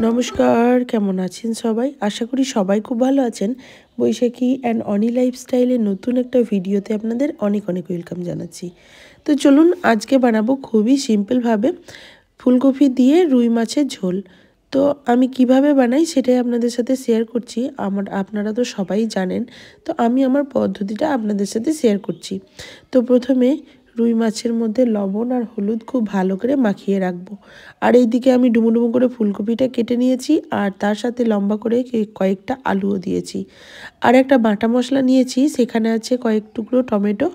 নমস্কার, কেমন আছেন সবাই? আশা করি সবাই খুব ভালো আছেন। বৈশাখী অ্যান্ড অনি লাইফস্টাইলের নতুন একটা ভিডিওতে আপনাদের অনেক অনেক ওয়েলকাম জানাচ্ছি। তো চলুন আজকে বানাবো খুবই সিম্পলভাবে ফুলকপি দিয়ে রুই মাছের ঝোল। তো আমি কিভাবে বানাই সেটাই আপনাদের সাথে শেয়ার করছি। আপনারা তো সবাই জানেন, তো আমি আমার পদ্ধতিটা আপনাদের সাথে শেয়ার করছি। তো প্রথমে রুই মাছের মধ্যে লবণ আর হলুদ খুব ভালো করে মাখিয়ে রাখবো। আর এইদিকে আমি ডুমো ডুমো করে ফুলকপিটা কেটে নিয়েছি, আর তার সাথে লম্বা করে কয়েকটা আলুও দিয়েছি। আর একটা বাটা মশলা নিয়েছি, সেখানে আছে কয়েক টুকরো টমেটো,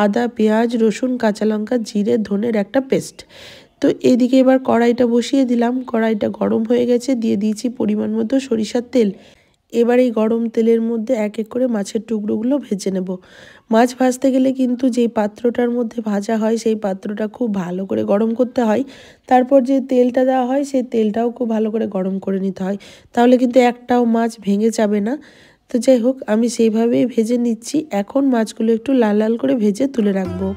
আদা, পেঁয়াজ, রসুন, কাঁচা লঙ্কা, জিরে, ধনের একটা পেস্ট। তো এদিকে এবার কড়াইটা বসিয়ে দিলাম। কড়াইটা গরম হয়ে গেছে, দিয়ে দিয়েছি পরিমাণ মতো সরিষার তেল। এবার এই গরম তেলের মধ্যে এক এক করে মাছের টুকরোগুলো ভেজে নেব। মাছ ভাজতে গেলে কিন্তু যেই পাত্রটার মধ্যে ভাজা হয় সেই পাত্রটা খুব ভালো করে গরম করতে হয়। তারপর যে তেলটা দেওয়া হয় সেই তেলটাও খুব ভালো করে গরম করে নিতে হয়, তাহলে কিন্তু একটাও মাছ ভেঙে যাবে না। তো যাই হোক, আমি সেইভাবেই ভেজে নিচ্ছি। এখন মাছগুলো একটু লাল লাল করে ভেজে তুলে রাখবো।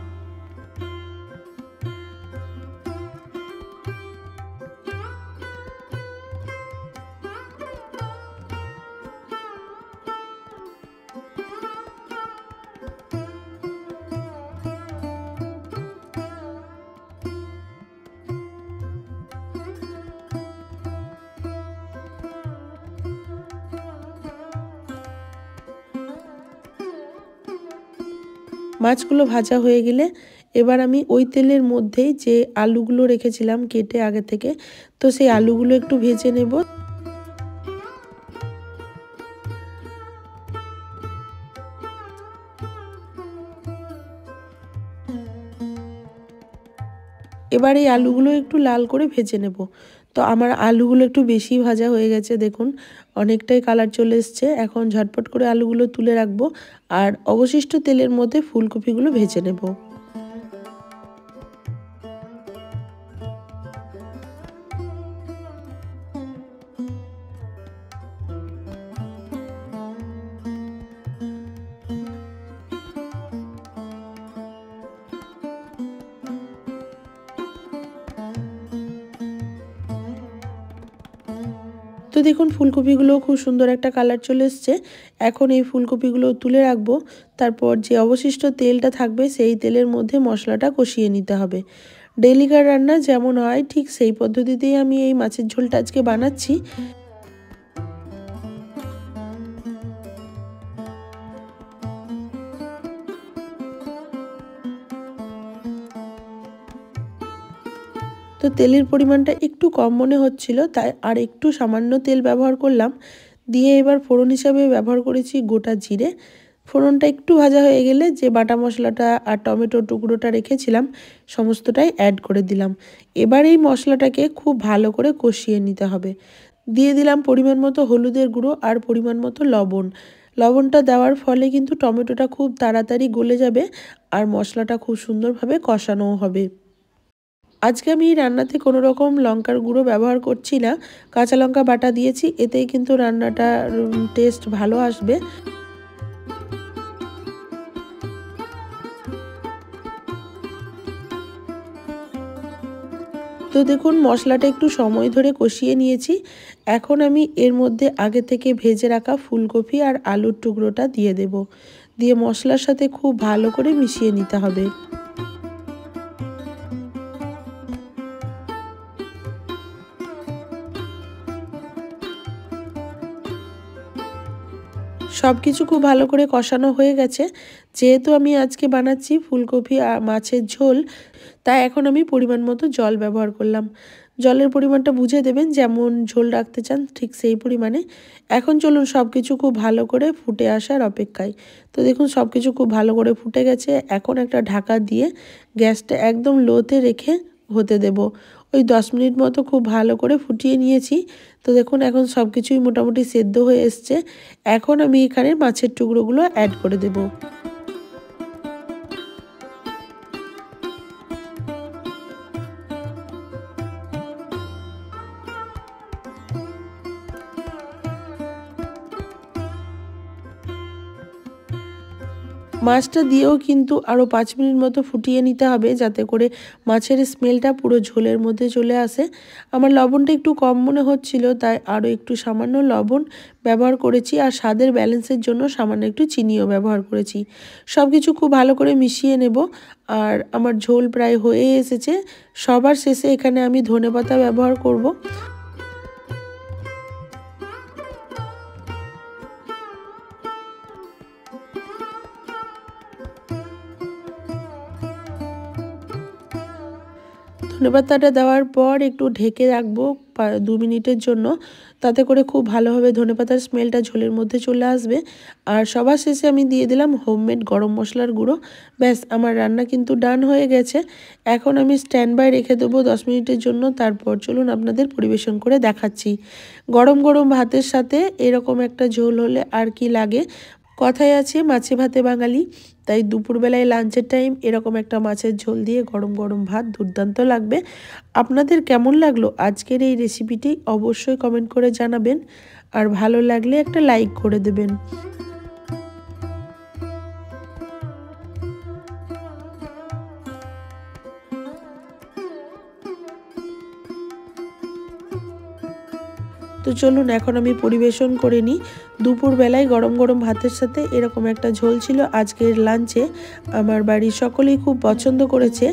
মাছগুলো ভাজা হয়ে গেলে এবার আমি ওই তেলের মধ্যেই যে আলুগুলো রেখেছিলাম কেটে আগে থেকে, তো সেই আলুগুলো একটু ভেজে নেব। এবার এই আলুগুলো একটু লাল করে ভেজে নেব। তো আমার আলুগুলো একটু বেশি ভাজা হয়ে গেছে, দেখুন অনেকটাই কালার চলে এসছে। এখন ঝটপট করে আলুগুলো তুলে রাখবো, আর অবশিষ্ট তেলের মধ্যে ফুলকপিগুলো ভেজে নেব। তো দেখুন ফুলকপিগুলো খুব সুন্দর একটা কালার চলে এসছে। এখন এই ফুলকপিগুলো তুলে রাখবো। তারপর যে অবশিষ্ট তেলটা থাকবে সেই তেলের মধ্যে মশলাটা কষিয়ে নিতে হবে। ডেলিকার রান্না যেমন হয় ঠিক সেই পদ্ধতিতেই আমি এই মাছের ঝোলটা আজকে বানাচ্ছি। তো তেলের পরিমাণটা একটু কম মনে হচ্ছিল, তাই আর একটু সামান্য তেল ব্যবহার করলাম। দিয়ে এবার ফোড়ন হিসাবে ব্যবহার করেছি গোটা জিরে। ফোড়নটা একটু ভাজা হয়ে গেলে যে বাটা মশলাটা আর টমেটোর টুকরোটা রেখেছিলাম সমস্তটাই অ্যাড করে দিলাম। এবার এই মশলাটাকে খুব ভালো করে কষিয়ে নিতে হবে। দিয়ে দিলাম পরিমাণ মতো হলুদের গুঁড়ো আর পরিমাণ মতো লবণ। লবণটা দেওয়ার ফলে কিন্তু টমেটোটা খুব তাড়াতাড়ি গলে যাবে, আর মশলাটা খুব সুন্দরভাবে কষানোও হবে। আজকে আমি এই রান্নাতে কোনো রকম লঙ্কার গুঁড়ো ব্যবহার করছি না, কাঁচা লঙ্কা বাটা দিয়েছি, এতেই কিন্তু রান্নাটার টেস্ট ভালো আসবে। তো দেখুন মশলাটা একটু সময় ধরে কষিয়ে নিয়েছি। এখন আমি এর মধ্যে আগে থেকে ভেজে রাখা ফুলকপি আর আলুর টুকরোটা দিয়ে দেব। দিয়ে মশলার সাথে খুব ভালো করে মিশিয়ে নিতে হবে। সব কিছু খুব ভালো করে কষানো হয়ে গেছে। যেহেতু আমি আজকে বানাচ্ছি ফুলকপি আর মাছের ঝোল, তাই এখন আমি পরিমাণ মতো জল ব্যবহার করলাম। জলের পরিমাণটা বুঝে দেবেন, যেমন ঝোল রাখতে চান ঠিক সেই পরিমাণে। এখন চলুন সব কিছু খুব ভালো করে ফুটে আসার অপেক্ষায়। তো দেখুন সব কিছু খুব ভালো করে ফুটে গেছে। এখন একটা ঢাকা দিয়ে গ্যাসটা একদম লোতে রেখে হতে দেব। ওই 10 মিনিট মতো খুব ভালো করে ফুটিয়ে নিয়েছি। তো দেখুন এখন সব কিছুই মোটামুটি সেদ্ধ হয়ে এসছে। এখন আমি এখানে মাছের টুকরোগুলো অ্যাড করে দেব। মাছটা দিয়েও কিন্তু আরও 5 মিনিট মতো ফুটিয়ে নিতে হবে, যাতে করে মাছের স্মেলটা পুরো ঝোলের মধ্যে চলে আসে। আমার লবণটা একটু কম মনে হচ্ছিল, তাই আরও একটু সামান্য লবণ ব্যবহার করেছি, আর স্বাদের ব্যালেন্সের জন্য সামান্য একটু চিনিও ব্যবহার করেছি। সব কিছু খুব ভালো করে মিশিয়ে নেব। আর আমার ঝোল প্রায় হয়ে এসেছে। সবার শেষে এখানে আমি ধনেপাতা ব্যবহার করব। ধনেপাতাটা দেওয়ার পর একটু ঢেকে রাখবো 2 মিনিটের জন্য, তাতে করে খুব ভালোভাবে ধনেপাতার স্মেলটা ঝোলের মধ্যে চলে আসবে। আর সবার শেষে আমি দিয়ে দিলাম হোমমেড গরম মশলার গুঁড়ো। ব্যাস, আমার রান্না কিন্তু ডান হয়ে গেছে। এখন আমি স্ট্যান্ড বাই রেখে দেবো 10 মিনিটের জন্য। তারপর চলুন আপনাদের পরিবেশন করে দেখাচ্ছি। গরম গরম ভাতের সাথে এরকম একটা ঝোল হলে আর কি লাগে। কথায় আছে মাছে ভাতে বাঙালি, তাই দুপুরবেলায় লাঞ্চের টাইম এরকম একটা মাছের ঝোল দিয়ে গরম গরম ভাত দুর্দান্ত লাগবে। আপনাদের কেমন লাগলো আজকের এই রেসিপিটি অবশ্যই কমেন্ট করে জানাবেন, আর ভালো লাগলে একটা লাইক করে দেবেন। তো চলুন এখন আমি পরিবেশন করে নিই। দুপুরবেলায় গরম গরম ভাতের সাথে এরকম একটা ঝোল ছিল আজকের লাঞ্চে। আমার বাড়ির সকলেই খুব পছন্দ করেছে।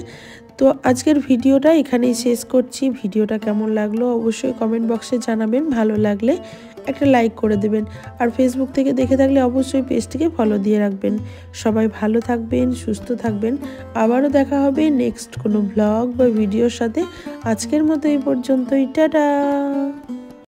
তো আজকের ভিডিওটা এখানেই শেষ করছি। ভিডিওটা কেমন লাগলো অবশ্যই কমেন্ট বক্সে জানাবেন। ভালো লাগলে একটা লাইক করে দেবেন, আর ফেসবুক থেকে দেখে থাকলে অবশ্যই পেজটিকে ফলো দিয়ে রাখবেন। সবাই ভালো থাকবেন, সুস্থ থাকবেন। আবারও দেখা হবে নেক্সট কোনো ব্লগ বা ভিডিওর সাথে। আজকের মতো এই পর্যন্তই, টাটা।